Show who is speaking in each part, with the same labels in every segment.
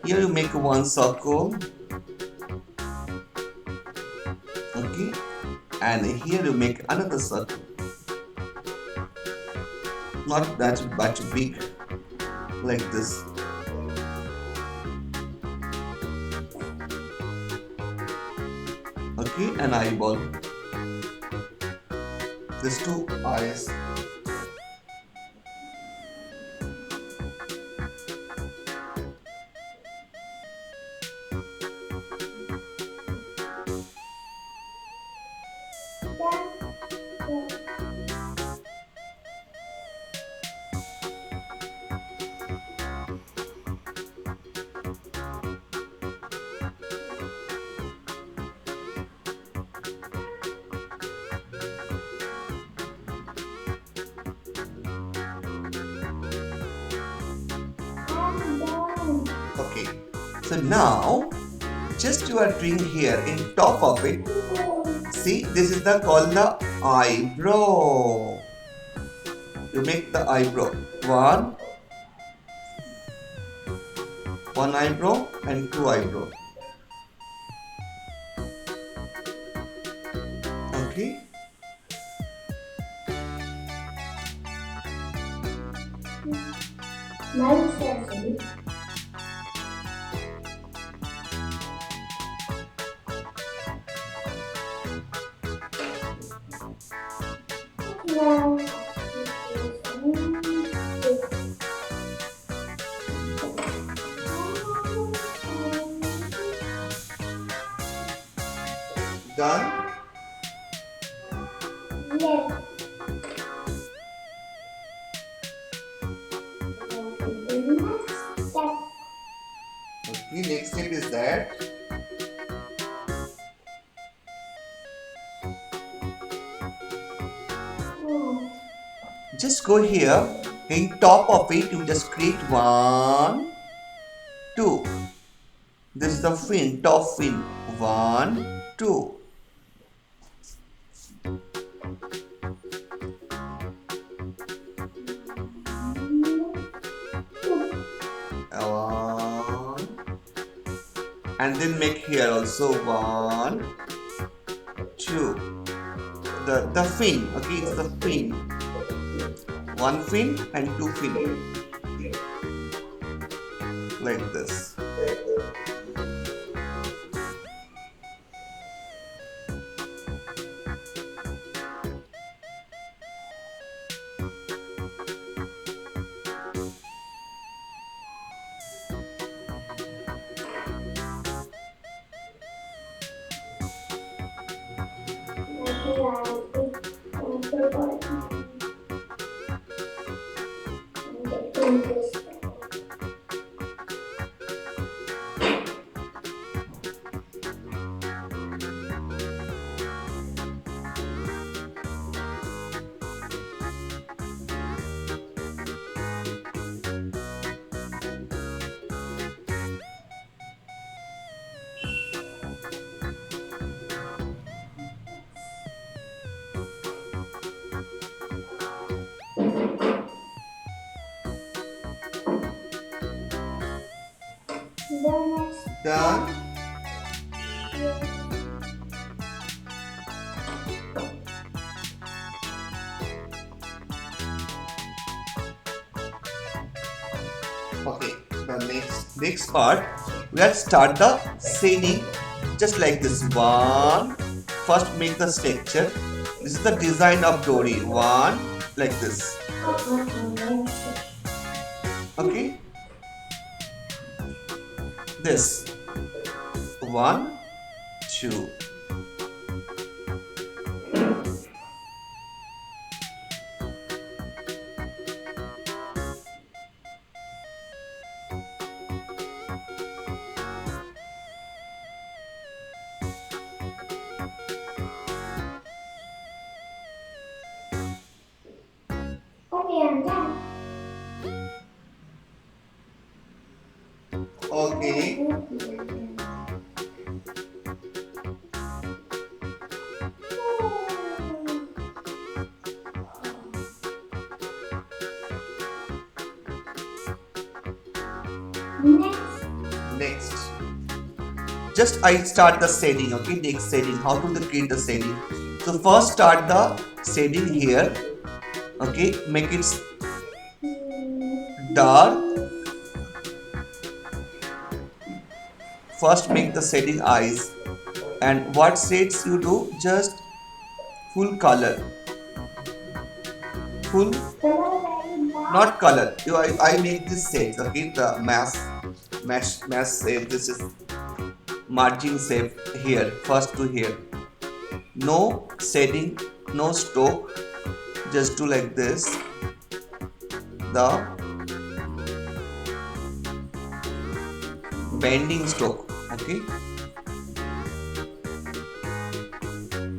Speaker 1: Here you make one circle. Okay, and here you make another circle. Not that much big, like this. Okay, an eyeball. These two eyes. Okay, so now just you are doing here in top of it. See, this is the called the eyebrow. You make the eyebrow. One eyebrow and two eyebrow. Okay. Done?
Speaker 2: Yes.
Speaker 1: Okay, next step is that just go here in top of it. You just create 1, 2. This is the fin, top fin. 1, 2. And then make here also 1, 2. The fin, okay, it's the fin. 1 fin and 2 fin. Like this. Done? Okay, the next part, let's start the shading just like this. First make the structure. This is the design of Dory. Like this. Okay. This 1, 2.
Speaker 2: Okay, I'm done.
Speaker 1: Okay.
Speaker 2: Next.
Speaker 1: next. Just I start the shading, okay? Next shading. How to create the shading? So first start the shading here, okay? Make it dark. First make the shading eyes, and what shades you do? Just full color, full, not color. I make this shades, okay? The mash shape. This is margin shape here, first to here. No shading, no stroke. Just do like this. The bending stroke, okay?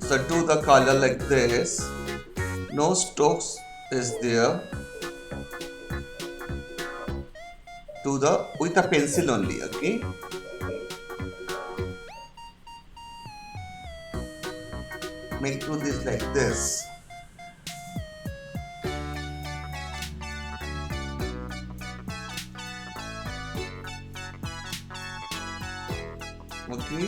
Speaker 1: So do the color like this. No strokes is there. Do the with a pencil only, okay? Make do this like this. Okay.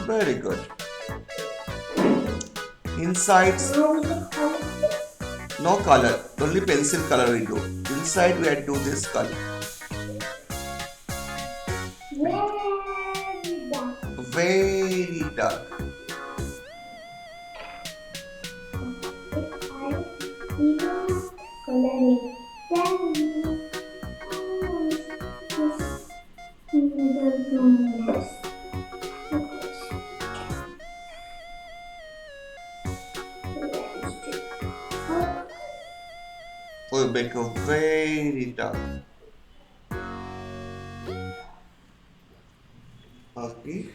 Speaker 1: Very good. Inside, no color, only pencil color we do. Inside we do this color. Very dark. We'll make a very dark. Okay.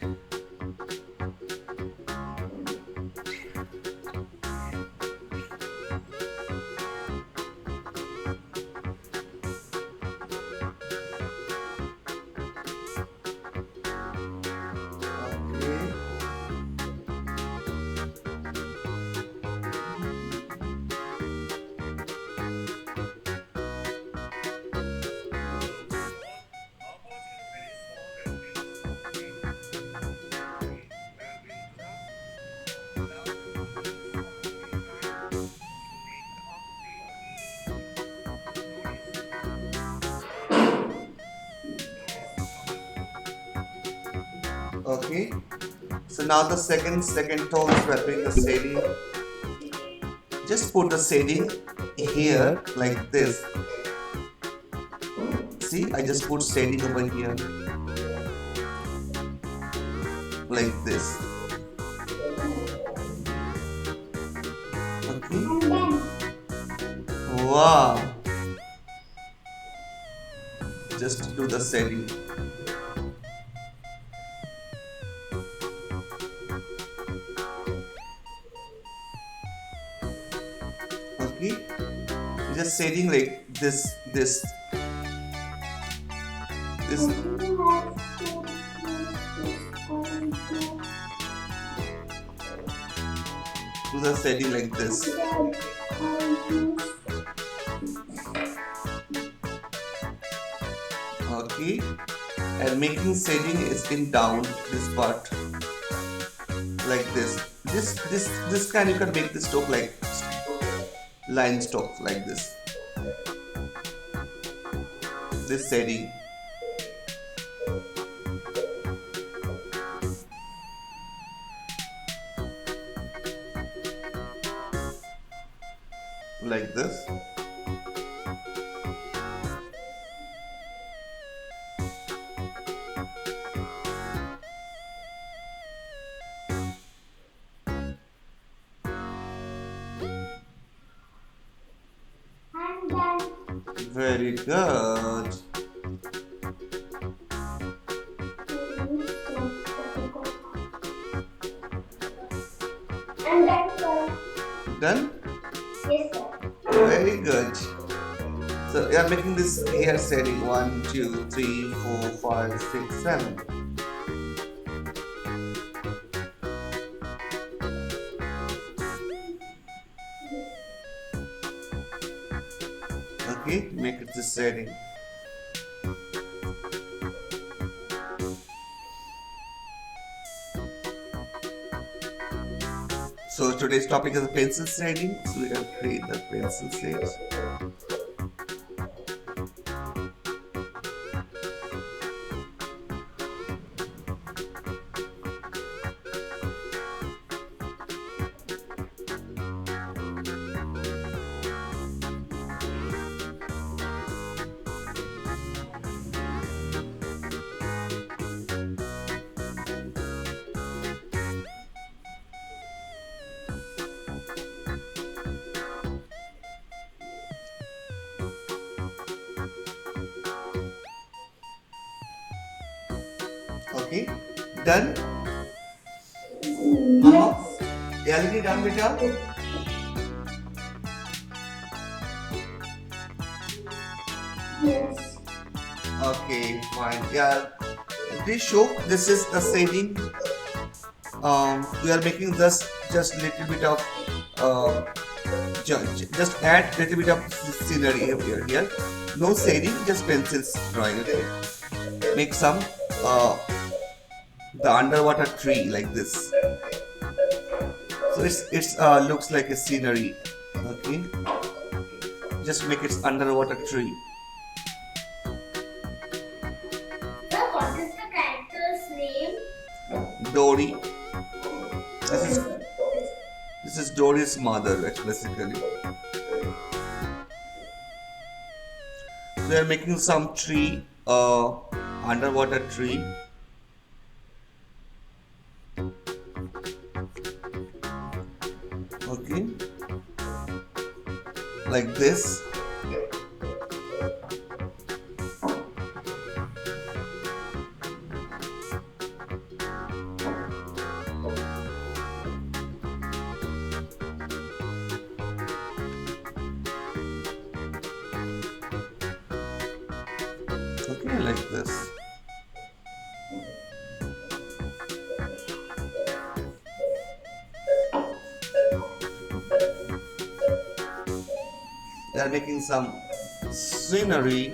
Speaker 1: Okay, so now the second tone is we are doing the shading. Just put the shading here like this. See, I just put shading over here like this. Okay. Wow. Just do the shading. Okay, just shading like this. Do the shading like this. Okay, and making shading is in down this part like this. This kind you can make the stroke like line stroke like this. This shading. Like this. Very good.
Speaker 2: And that's all.
Speaker 1: Done?
Speaker 2: Yes, sir.
Speaker 1: Very good. So we are making this hair shading 1, 2, 3, 4, 5, 6, 7. Okay, make it this shading. So today's topic is pencil shading. So we can create the pencil shades. Okay, done. LED done, beta.
Speaker 2: Yes.
Speaker 1: Okay, fine. Yeah, please show. This is the shading. We are making this just little bit of just add little bit of scenery here. No shading, just pencils drawing. Okay. Make some the underwater tree like this. So it's looks like a scenery. Okay. Just make it underwater tree.
Speaker 2: Sir, what is the character's name?
Speaker 1: Dory. This is Dory's mother, basically. We are making some tree, underwater tree. Okay, like this. Okay, like this. They are making some scenery.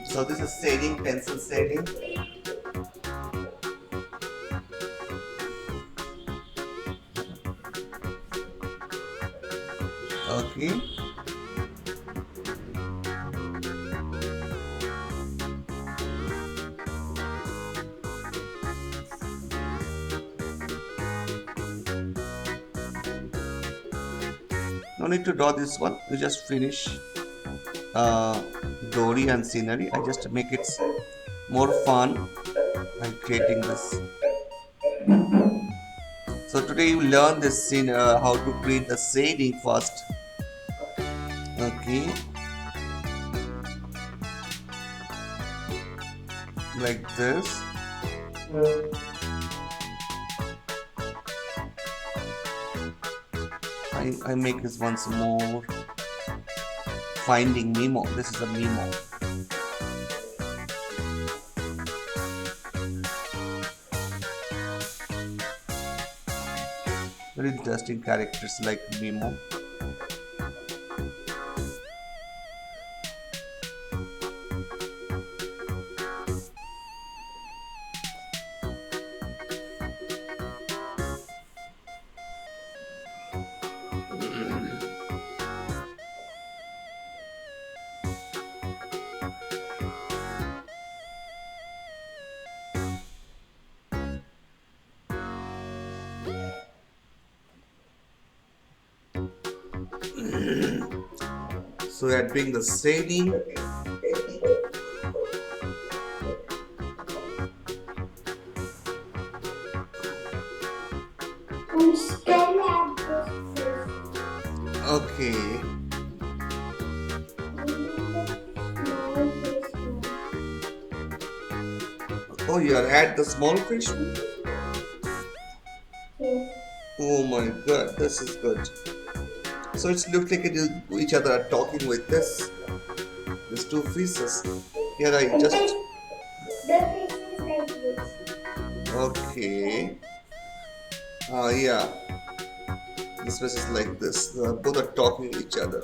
Speaker 1: So this is shading, pencil shading. Okay. No need to draw this one. You just finish Dory and scenery. I just make it more fun by creating this. So today you learn this scene how to create the shading first. Okay, like this. I make this once more. Finding Nemo. This is a Nemo. Very interesting characters like Nemo. So we are doing the shading.
Speaker 2: And still have this.
Speaker 1: Okay. Oh, you are at the small fish.
Speaker 2: Yes.
Speaker 1: Oh my god, this is good. So it looks like each other are talking with this. These two fishes. Here I just.
Speaker 2: The face is like this.
Speaker 1: Okay. Yeah. This face is like this. Both are talking to each other.